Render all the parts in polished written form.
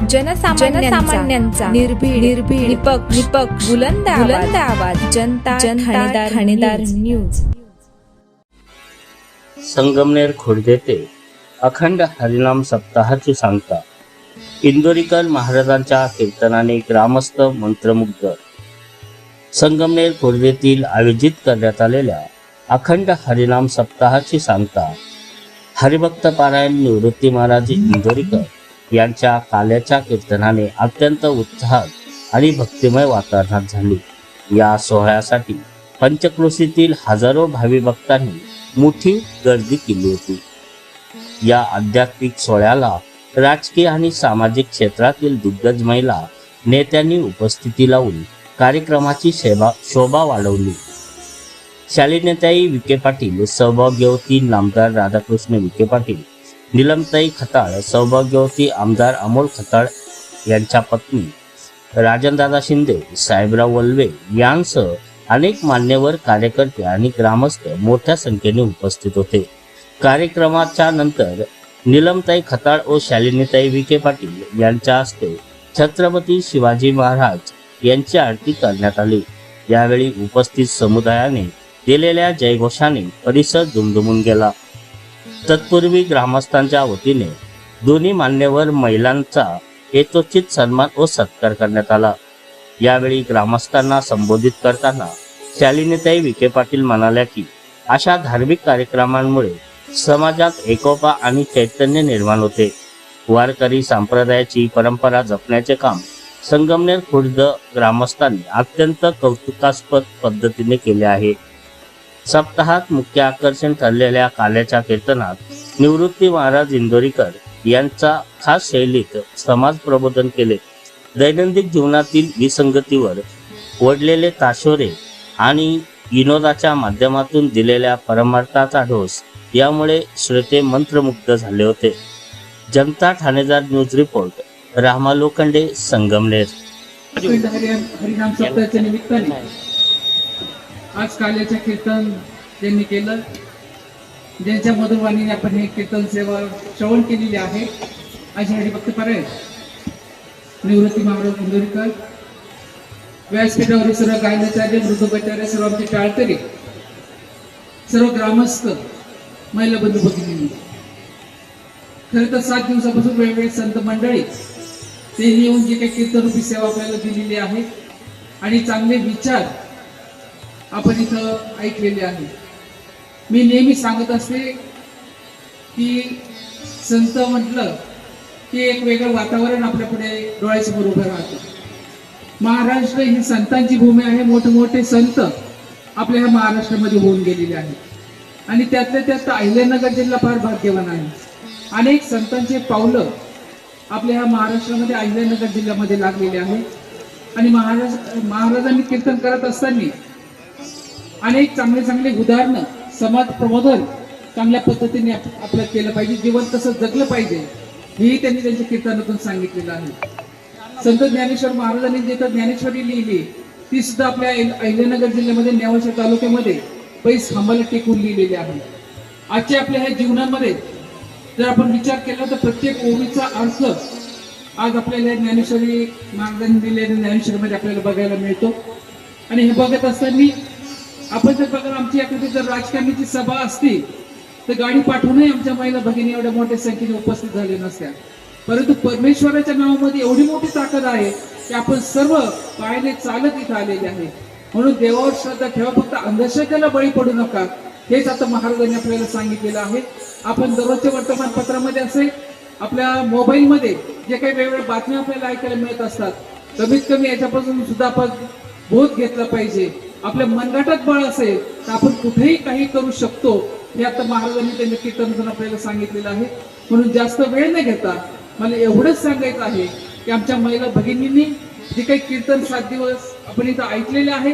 जनसामान्यांचा निर्भीड निपक्ष बुलंद आवाज जनता ठाणेदार न्यूज। संगमनेर खुर्द येथे अखंड हरिनाम सप्ताहाची सांगता। इंदोरीकर महाराजांच्या कीर्तनाने ग्रामस्थ मंत्रमुग्ध। संगमनेर खुर्द येथील आयोजित करण्यात आलेल्या अखंड हरिनाम सप्ताहाची सांगता हरिभक्त पारायण निवृत्ती महाराज इंदोरीकर यांच्या काल्याच्या कीर्तनाने अत्यंत उत्साहात आणि भक्तिमय वातावरणात झाली। या सोहळ्यासाठी पंचक्रोशीतील हजारो भावी भक्तांनी मोठी गर्दी केली होती। या आध्यात्मिक सोहळ्याला राजकीय आणि सामाजिक क्षेत्रातील दिग्गज महिला नेत्यांनी उपस्थिती लावून कार्यक्रमाची शोभा वाढवली। शालिनीताई विखे पाटील, सौभाग्यवती नामदार राधाकृष्ण विखे पाटील, नीलमताई खताळ, सौभाग्यवती आमदार अमोल खताळ यांच्या पत्नी, राजनदादा शिंदे, साहेबराव वल्वे यांसह अनेक मान्यवर कार्यकर्ते आणि ग्रामस्थ मोठ्या संख्येने उपस्थित होते। कार्यक्रमाच्या नंतर नीलमताई खताळ व शालिनीताई विखे पाटील यांच्या हस्ते छत्रपती शिवाजी महाराज यांची आरती करण्यात आली। यावेळी उपस्थित समुदायाने दिलेल्या जयघोषाने परिसर दुमदुमून गेला। तत्पूर्वी ग्रामस्थांच्या वतीने दोन्ही मान्यवर महिलांचा यथोचित सन्मान व सत्कार करण्यात आला। यावेळी ग्रामस्थांना संबोधित करताना शालिनीताई विखे पाटील म्हणाल्या की अशा धार्मिक कार्यक्रमांमुळे समाजात एकोपा आणि चैतन्य निर्माण होते। वारकरी संप्रदायाची परंपरा जपण्याचे काम संगमनेर खुर्द ग्रामस्थांनी अत्यंत कौतुकास्पद पद्धतीने केले आहे। सप्ताहात मुख्य आकर्षण ठरलेल्या काल्याच्या कीर्तनात निवृत्ती महाराज इंदोरीकर यांचा खास शैलीत समाज प्रबोधन केले। दैनंदिन जीवनातील विसंगतीवर ओढलेले ताशोरे आणि विनोदाच्या माध्यमातून दिलेल्या परमार्थाचा ढोस यामुळे श्रोते मंत्रमुग्ध झाले होते। जनता ठाणेदार न्यूज रिपोर्ट, रामा लोखंडे, संगमनेर। हरिनाम सप्ताहाच्या निमित्ताने आज काल्याचे कीर्तन त्यांनी केलं, ज्यांच्या मधुरवाणीने आपण हे कीर्तन सेवा श्रवण केलेली आहे। आज हरिभक्त पारायण निवृत्ती महाराज इंदोरीकर व्यासपीठावरील सर्व गायनाचार्य, मृदुकाचार्य, सर्व आमचे टाळकरी, सर्व ग्रामस्थ, महिला बंधू भगिनी, खरं तर 7 दिवसापासून वेगवेगळे संत मंडळी ते येऊन जे काही कीर्तनरूपी सेवा आपल्याला दिलेली आहे आणि चांगले विचार आपण इथं ऐकलेले आहे। मी नेहमी सांगत असते की संत म्हटलं की एक वेगळं वातावरण आपल्या पुढे डोळ्यासमोर उभं राहतं। महाराष्ट्र ही संतांची भूमी आहे। मोठे संत आपल्या ह्या महाराष्ट्रामध्ये होऊन गेलेले आहेत आणि त्यातल्या त्यात अहिल्यानगर जिल्हा फार भाग्यवान आहे। अनेक संतांचे पावलं आपल्या ह्या महाराष्ट्रामध्ये अहिल्यानगर जिल्ह्यामध्ये लागलेले आहे आणि महाराजांनी कीर्तन करत असताना अनेक चांगले उदाहरणं, समाज प्रबोधन चांगल्या पद्धतीने आपलं केलं पाहिजे, जीवन कसं जगलं पाहिजे हेही त्यांनी त्यांच्या कीर्तनातून सांगितलेलं आहे। संत ज्ञानेश्वर महाराजांनी जिथं ज्ञानेश्वरी लिहिली ती सुद्धा आपल्या अहिल्यानगर जिल्ह्यामध्ये नेवासा तालुक्यामध्ये पैस खांबाला टेकून लिहिलेली आहे। आजच्या आपल्या ह्या जीवनामध्ये जर आपण विचार केला तर प्रत्येक ओळीचा अर्थ आज आपल्याला ज्ञानेश्वरी महाराजांनी दिलेल्या ज्ञानेश्वरीमध्ये आपल्याला बघायला मिळतो। आणि हे बघत असताना आपण जर बघा आमची एखादी जर राजकारणाची सभा असती तर गाडी पाठवूनही आमच्या महिला भगिनी एवढ्या मोठ्या संख्येने उपस्थित झाले नसत्या, परंतु परमेश्वराच्या नावामध्ये एवढी मोठी ताकद आहे की आपण सर्व पायाने चालत इथं आलेले आहे। म्हणून देवावर श्रद्धा ठेवा, फक्त अंधश्रद्धेला बळी पडू नका, हेच आता महाराजांनी आपल्याला सांगितलेलं आहे। आपण दररोजच्या वर्तमानपत्रामध्ये असेल, आपल्या मोबाईलमध्ये जे काही वेगवेगळ्या बातम्या आपल्याला ऐकायला मिळत असतात, कमीत कमी याच्यापासून सुद्धा आपण बोध घेतला पाहिजे। आपल्या मनगटात बळ असेल तर आपण कुठेही काही करू शकतो, हे आता महाराजांनी त्यांच्या कीर्तनातून आपल्याला सांगितलेलं आहे। म्हणून जास्त वेळ न घेता मला एवढंच सांगायचं आहे की आमच्या महिला भगिनींनी जे काही कीर्तन 7 दिवस आपण इथं ऐकलेले आहे,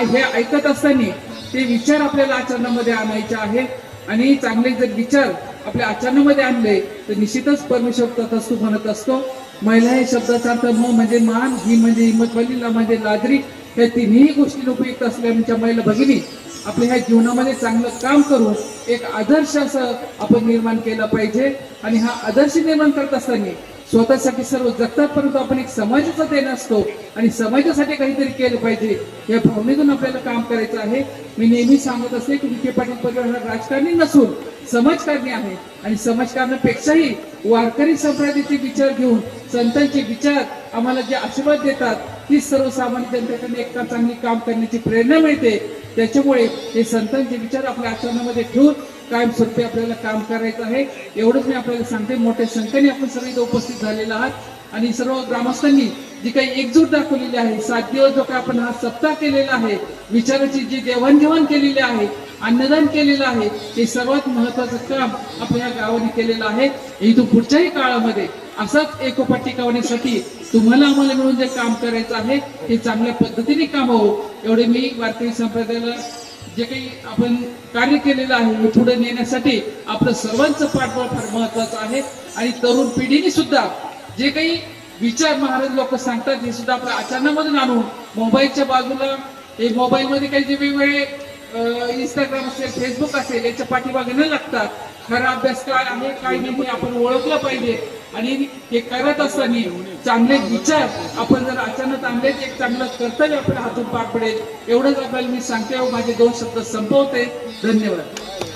हे ऐकत असताना ते विचार आपल्याला आचरणामध्ये आणायचे आहे आणि चांगले जर विचार आपल्या आचरणामध्ये आणले तर निश्चितच परमेश्वर तथास्तु म्हणत असतो। महिला हे शब्दाचा अर्थ म म्हणजे मान, ही म्हणजे हिम्मतवाली, ला म्हणजे लाजरी, या तिन्ही गोष्टी उपयुक्त असल्याच्या महिला भगिनी आपल्या ह्या जीवनामध्ये चांगलं काम करून एक आदर्श असं आपण निर्माण केला पाहिजे। आणि हा आदर्श निर्माण करत असताना स्वतःसाठी सर्व जगतात, परंतु आपण एक समाजाचा देण असतो आणि समाजासाठी काहीतरी केलं पाहिजे या भावनेतून आपल्याला काम करायचं आहे. मी नेहमी सांगत असते की विखे पाटील परिवार हा राजकारणी नसून समाजकारणी आहे आणि समाजकारणापेक्षाही वारकरी संप्रदायाचे विचार घेऊन संतांचे विचार आम्हाला जे आशीर्वाद देतात ती सर्वसामान्य जनतेकडे एक चांगली काम करण्याची प्रेरणा मिळते. त्याच्यामुळे हे संतांचे विचार आपल्या आचरणामध्ये ठेवून कायमस्वरूपी आपल्याला काम करायचं आहे. एवढंच मी आपल्याला सांगते. मोठ्या संख्येने आपण सगळे इथं उपस्थित झालेले आहात आणि सर्व ग्रामस्थांनी जी काही एकजूट दाखवलेली आहे, 7 दिवस जो काही आपण हा सप्ताह केलेला आहे, विचाराची जी देवाणघेवाण केलेली आहे, अन्नदान केलेलं आहे, हे सर्वात महत्वाचं काम आपल्या या गावाने केलेलं आहे. इथून पुढच्याही काळामध्ये असाच एकोपा टिकवण्यासाठी तुम्हाला आम्हाला मिळून जे काम करायचं आहे हे चांगल्या पद्धतीने काम हो, एवढे मी वारकरी संप्रदायाला जे काही आपण कार्य केलेलं आहे हे पुढे नेण्यासाठी आपलं सर्वांचं पाठबळ फार महत्वाचं आहे. आणि तरुण पिढीने सुद्धा जे काही विचार महाराज लोक सांगतात हे सुद्धा आपल्या आचरणामधून आणून मोबाईलच्या बाजूला हे मोबाईलमध्ये काही जे वेगवेगळे इंस्टाग्राम असेल, फेसबुक असेल याच्या पाठीमागे न लागता खरा अभ्यास काय आहे काय नाही हे आपण ओळखलं पाहिजे. आणि हे करत असताना चांगले विचार आपण जर अचानक आणले एक चांगलं कर्तव्य आपल्या हातून पार पडेल. एवढंच आपल्याला मी सांगते. माझे 2 शब्द संपवते. धन्यवाद.